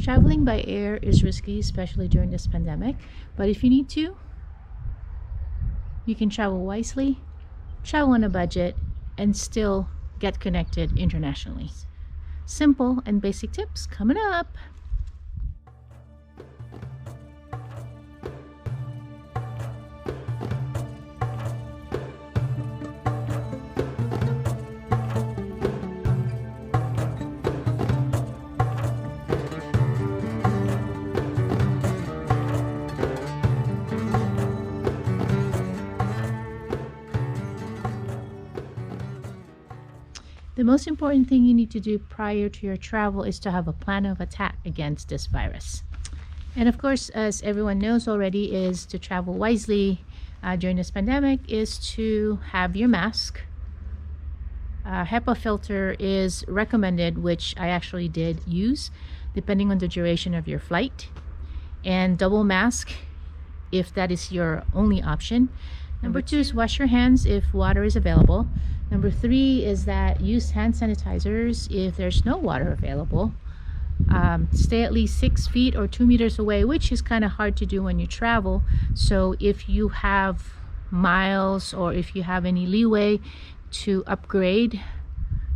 Traveling by air is risky, especially during this pandemic, but if you need to, you can travel wisely, travel on a budget, and still get connected internationally. Simple and basic tips coming up. The most important thing you need to do prior to your travel is to have a plan of attack against this virus. And of course, as everyone knows already, is to travel wisely during this pandemic is to have your mask. HEPA filter is recommended, which I actually did use, depending on the duration of your flight. And double mask if that is your only option. Number 2 is wash your hands if water is available. Number 3 is that use hand sanitizers if there's no water available. Stay at least 6 feet or 2 meters away, which is kind of hard to do when you travel. So if you have miles or if you have any leeway to upgrade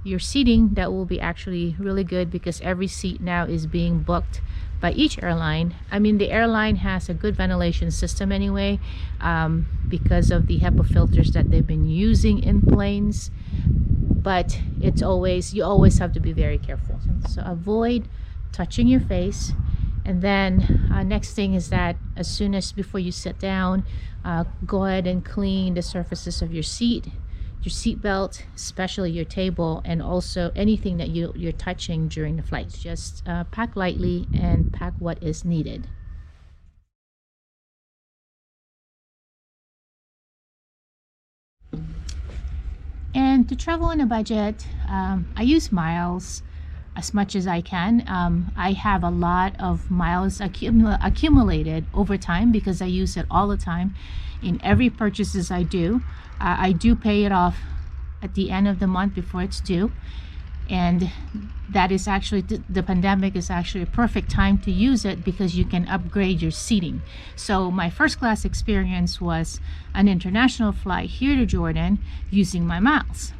your seating, that will be actually really good, because every seat now is being booked by each airline. I mean, the airline has a good ventilation system anyway, because of the HEPA filters that they've been using in planes, but you always have to be very careful. So avoid touching your face. And then next thing is that as soon as before you sit down, go ahead and clean the surfaces of your seat, your seat belt, especially your table, and also anything that you're touching during the flight. Just pack lightly and pack what is needed. And to travel on a budget, I use miles as much as I can. I have a lot of miles accumulated over time because I use it all the time in every purchases I do. I do pay it off at the end of the month before it's due, and that is actually the pandemic is actually a perfect time to use it because you can upgrade your seating. So my first class experience was an international flight here to Jordan using my miles.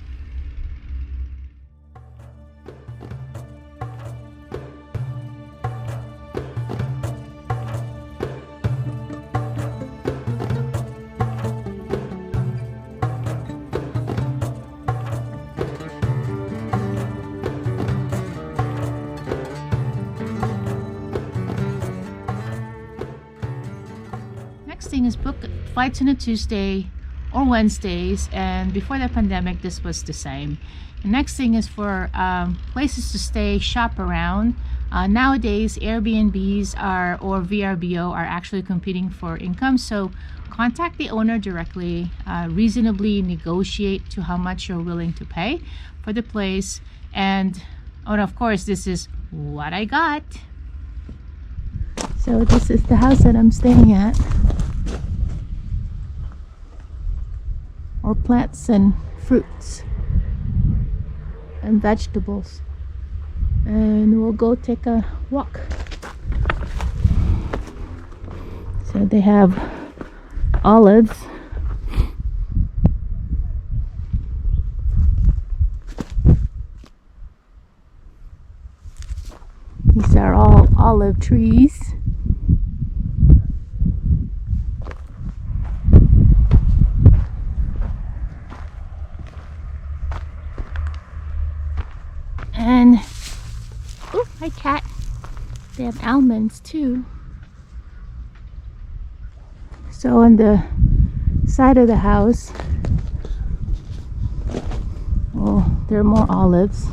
Next thing is book flights on a Tuesday or Wednesdays, and before the pandemic this was the same. The next thing is for places to stay, shop around. Nowadays Airbnbs or VRBO are actually competing for income, so contact the owner directly, reasonably negotiate to how much you're willing to pay for the place. And of course, this is what I got. So this is the house that I'm staying at. Or plants and fruits and vegetables. And we'll go take a walk. So they have olives. These are all olive trees. And oh, hi cat. They have almonds too. So on the side of the house, there are more olives.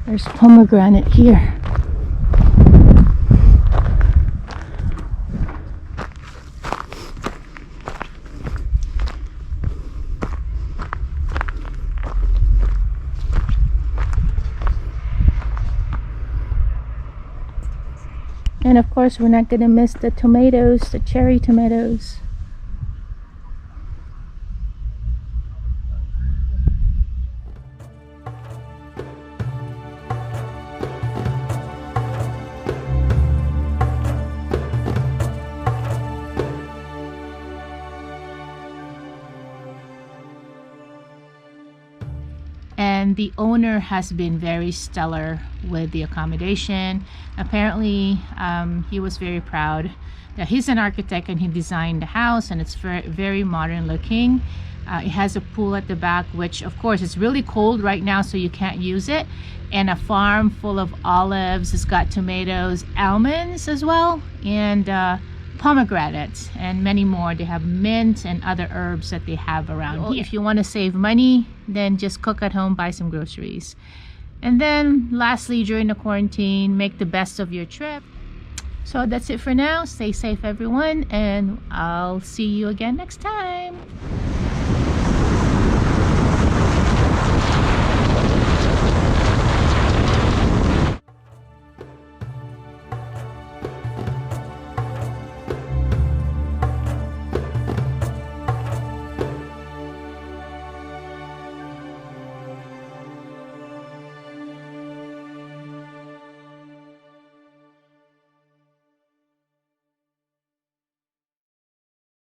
There's pomegranate here. And of course, we're not going to miss the tomatoes, the cherry tomatoes. and the owner has been very stellar with the accommodation. Apparently, he was very proud that he's an architect and he designed the house, and it's very, very modern looking. It has a pool at the back, which of course it's really cold right now, so you can't use it, and a farm full of olives. It's got tomatoes, almonds as well, and pomegranates, and many more. They have mint and other herbs that they have around here. If you want to save money, then just cook at home, buy some groceries. And then lastly, during the quarantine, make the best of your trip. So that's it for now. Stay safe, everyone, and I'll see you again next time.